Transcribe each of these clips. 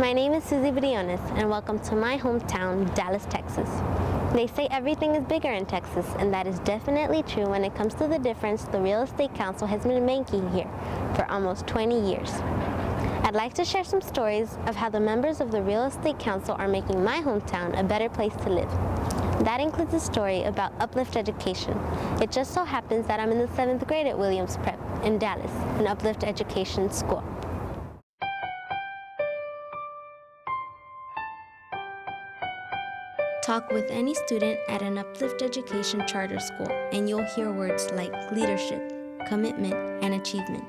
My name is Susie Briones, and welcome to my hometown, Dallas, Texas. They say everything is bigger in Texas, and that is definitely true when it comes to the difference the Real Estate Council has been making here for almost 20 years. I'd like to share some stories of how the members of the Real Estate Council are making my hometown a better place to live. That includes a story about Uplift Education. It just so happens that I'm in the 7th grade at Williams Prep in Dallas, an Uplift Education school. Talk with any student at an Uplift Education charter school, and you'll hear words like leadership, commitment, and achievement.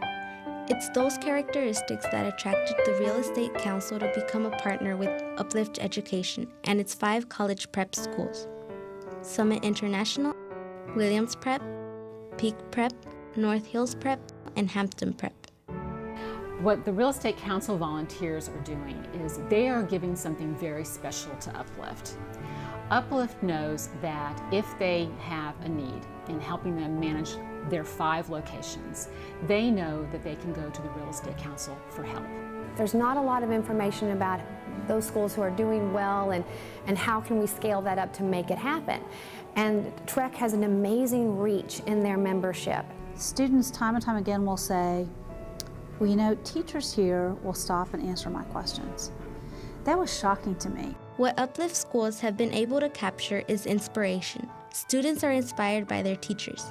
It's those characteristics that attracted the Real Estate Council to become a partner with Uplift Education and its 5 college prep schools: Summit International, Williams Prep, Peak Prep, North Hills Prep, and Hampton Prep. What the Real Estate Council volunteers are doing is they are giving something very special to Uplift. Uplift knows that if they have a need in helping them manage their 5 locations, they know that they can go to the Real Estate Council for help. There's not a lot of information about those schools who are doing well and how can we scale that up to make it happen. And TREC has an amazing reach in their membership. Students time and time again will say, well, you know, teachers here will stop and answer my questions. That was shocking to me. What Uplift schools have been able to capture is inspiration. Students are inspired by their teachers.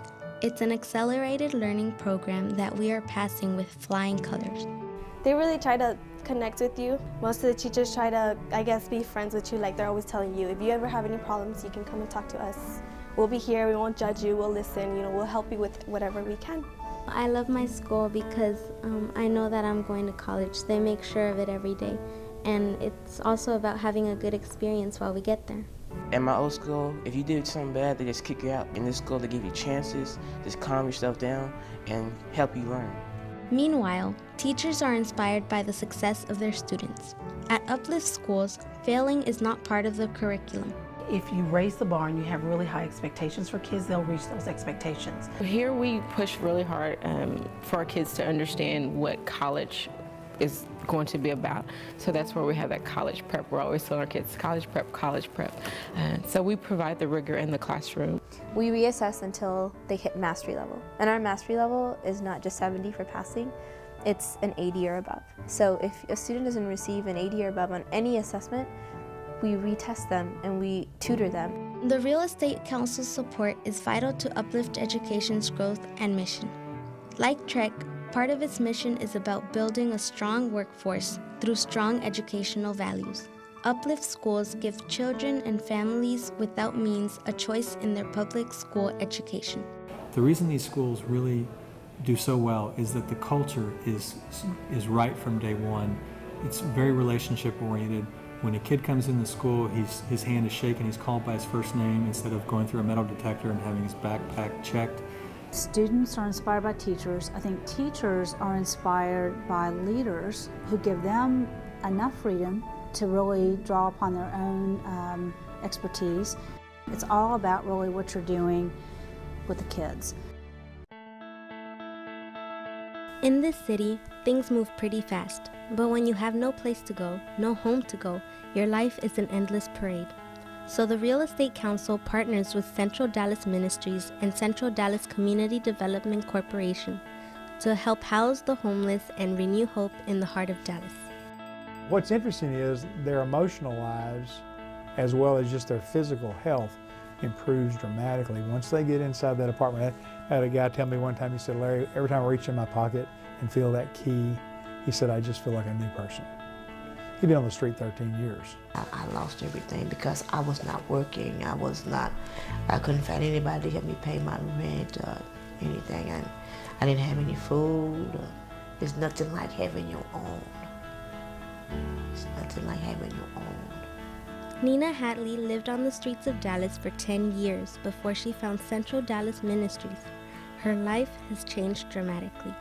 It's an accelerated learning program that we are passing with flying colors. They really try to connect with you. Most of the teachers try to, I guess, be friends with you. Like, they're always telling you, if you ever have any problems, you can come and talk to us. We'll be here, we won't judge you, we'll listen, we'll help you with whatever we can. I love my school because I know that I'm going to college. They make sure of it every day. And it's also about having a good experience while we get there. At my old school, if you did something bad, they just kick you out. In this school, they give you chances, just calm yourself down and help you learn. Meanwhile, teachers are inspired by the success of their students. At Uplift schools, failing is not part of the curriculum. If you raise the bar and you have really high expectations for kids, they'll reach those expectations. Here we push really hard for our kids to understand what college is going to be about. So that's where we have that college prep. We're always telling our kids, college prep, college prep. And so we provide the rigor in the classroom. We reassess until they hit mastery level. And our mastery level is not just 70 for passing, it's an 80 or above. So if a student doesn't receive an 80 or above on any assessment, we retest them and we tutor them. The Real Estate Council's support is vital to Uplift Education's growth and mission. Like TREC, part of its mission is about building a strong workforce through strong educational values. Uplift schools give children and families without means a choice in their public school education. The reason these schools really do so well is that the culture is right from day one. It's very relationship oriented. When a kid comes in the school, his hand is shaken, he's called by his first name instead of going through a metal detector and having his backpack checked. Students are inspired by teachers. I think teachers are inspired by leaders who give them enough freedom to really draw upon their own expertise. It's all about really what you're doing with the kids. In this city, things move pretty fast, but when you have no place to go, no home to go, your life is an endless parade. So the Real Estate Council partners with Central Dallas Ministries and Central Dallas Community Development Corporation to help house the homeless and renew hope in the heart of Dallas. What's interesting is their emotional lives, as well as just their physical health, improves dramatically. Once they get inside that apartment, I had a guy tell me one time, he said, Larry, every time I reach in my pocket and feel that key, he said, I just feel like a new person. He'd been on the street 13 years. I lost everything because I was not working. I couldn't find anybody to help me pay my rent or anything. And I didn't have any food. It's nothing like having your own. It's nothing like having your own. Nina Hatley lived on the streets of Dallas for 10 years before she found Central Dallas Ministries. Her life has changed dramatically.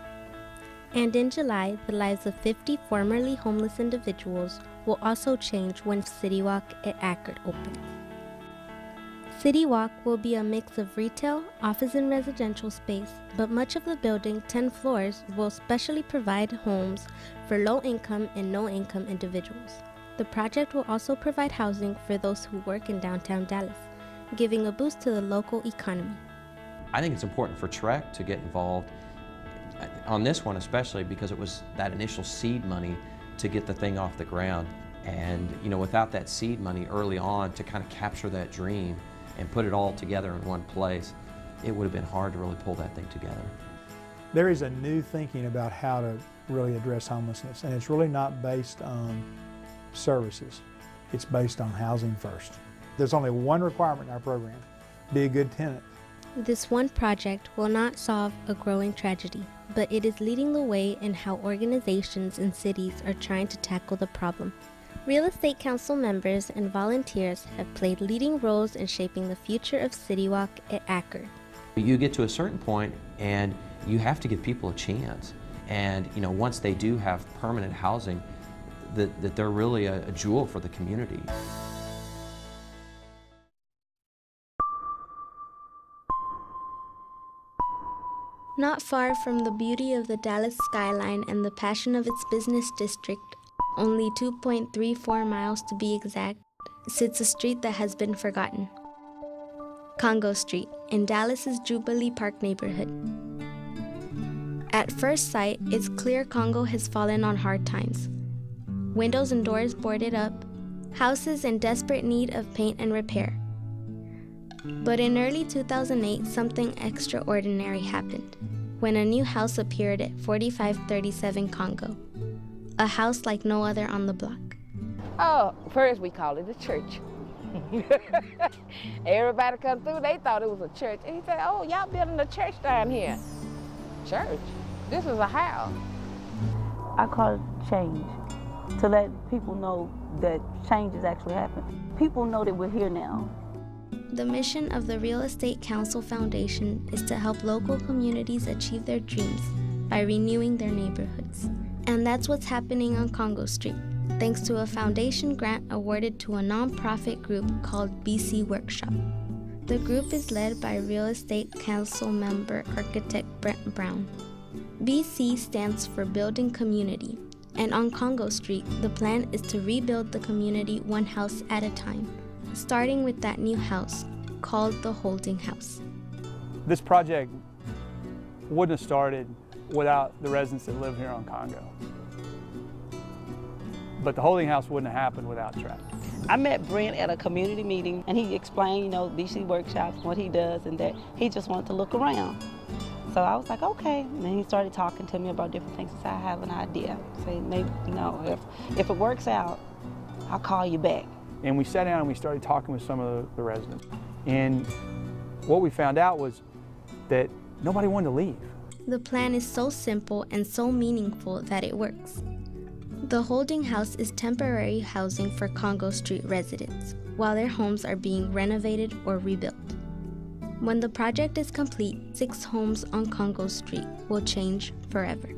And in July, the lives of 50 formerly homeless individuals will also change when City Walk at Akron opens. City Walk will be a mix of retail, office and residential space, but much of the building, 10 floors, will specially provide homes for low-income and no-income individuals. The project will also provide housing for those who work in downtown Dallas, giving a boost to the local economy. I think it's important for TREC to get involved on this one, especially because it was that initial seed money to get the thing off the ground. And you know, without that seed money early on to kind of capture that dream and put it all together in one place, it would have been hard to really pull that thing together. There is a new thinking about how to really address homelessness, and it's really not based on services. It's based on housing first. There's only one requirement in our program: be a good tenant. This one project will not solve a growing tragedy, but it is leading the way in how organizations and cities are trying to tackle the problem. Real Estate Council members and volunteers have played leading roles in shaping the future of CityWalk at Akron. You get to a certain point and you have to give people a chance. And you know, once they do have permanent housing, that they're really a jewel for the community. Not far from the beauty of the Dallas skyline and the passion of its business district, only 2.34 miles to be exact, sits a street that has been forgotten. Congo Street in Dallas's Jubilee Park neighborhood. At first sight, it's clear Congo has fallen on hard times. Windows and doors boarded up, houses in desperate need of paint and repair. But in early 2008, something extraordinary happened when a new house appeared at 4537 Congo, a house like no other on the block. Oh, first we called it a church. Everybody come through, they thought it was a church. And he said, oh, y'all building a church down here. Church? This is a house. I call it change, to let people know that change is actually happening. People know that we're here now. The mission of the Real Estate Council Foundation is to help local communities achieve their dreams by renewing their neighborhoods. And that's what's happening on Congo Street, thanks to a foundation grant awarded to a nonprofit group called bcWorkshop. The group is led by Real Estate Council member architect Brent Brown. BC stands for Building Community, and on Congo Street, the plan is to rebuild the community one house at a time, starting with that new house called the Holding House. This project wouldn't have started without the residents that live here on Congo. But the Holding House wouldn't have happened without TREC. I met Brent at a community meeting, and he explained, you know, bcWorkshops, what he does, and that he just wanted to look around. So I was like, okay. And then he started talking to me about different things. He said, I have an idea. Say, maybe, you know, if it works out, I'll call you back. And we sat down and we started talking with some of the residents. And what we found out was that nobody wanted to leave. The plan is so simple and so meaningful that it works. The Holding House is temporary housing for Congo Street residents while their homes are being renovated or rebuilt. When the project is complete, 6 homes on Congo Street will change forever.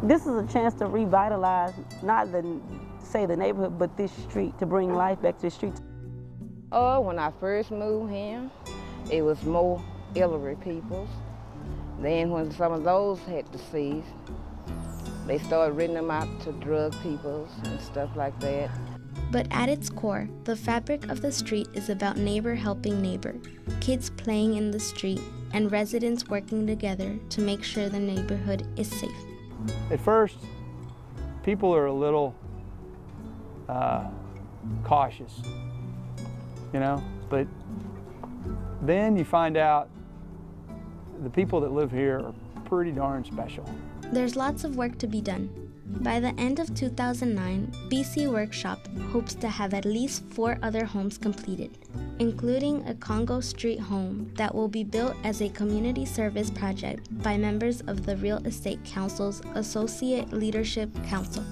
This is a chance to revitalize, not the neighborhood, but this street, to bring life back to the street. Oh, when I first moved here, it was more elderly people. Then when some of those had deceased, they started renting them out to drug people and stuff like that. But at its core, the fabric of the street is about neighbor helping neighbor, kids playing in the street, and residents working together to make sure the neighborhood is safe. At first, people are a little cautious, you know, but then you find out the people that live here are pretty darn special. There's lots of work to be done. By the end of 2009, bcWorkshop hopes to have at least 4 other homes completed, including a Congo Street home that will be built as a community service project by members of the Real Estate Council's Associate Leadership Council.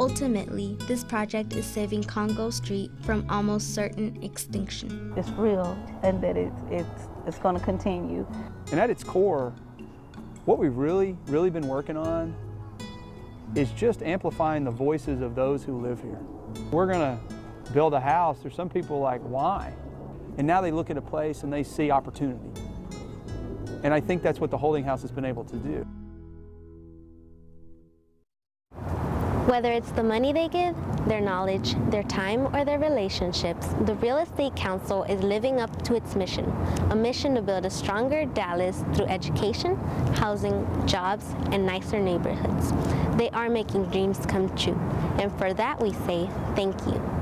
Ultimately, this project is saving Congo Street from almost certain extinction. It's real, and that it's going to continue. And at its core, what we've really been working on is just amplifying the voices of those who live here. We're going to build a house. There's some people like, why? And now they look at a place and they see opportunity. And I think that's what the Holding House has been able to do. Whether it's the money they give, their knowledge, their time, or their relationships, the Real Estate Council is living up to its mission, a mission to build a stronger Dallas through education, housing, jobs, and nicer neighborhoods. They are making dreams come true, and for that we say thank you.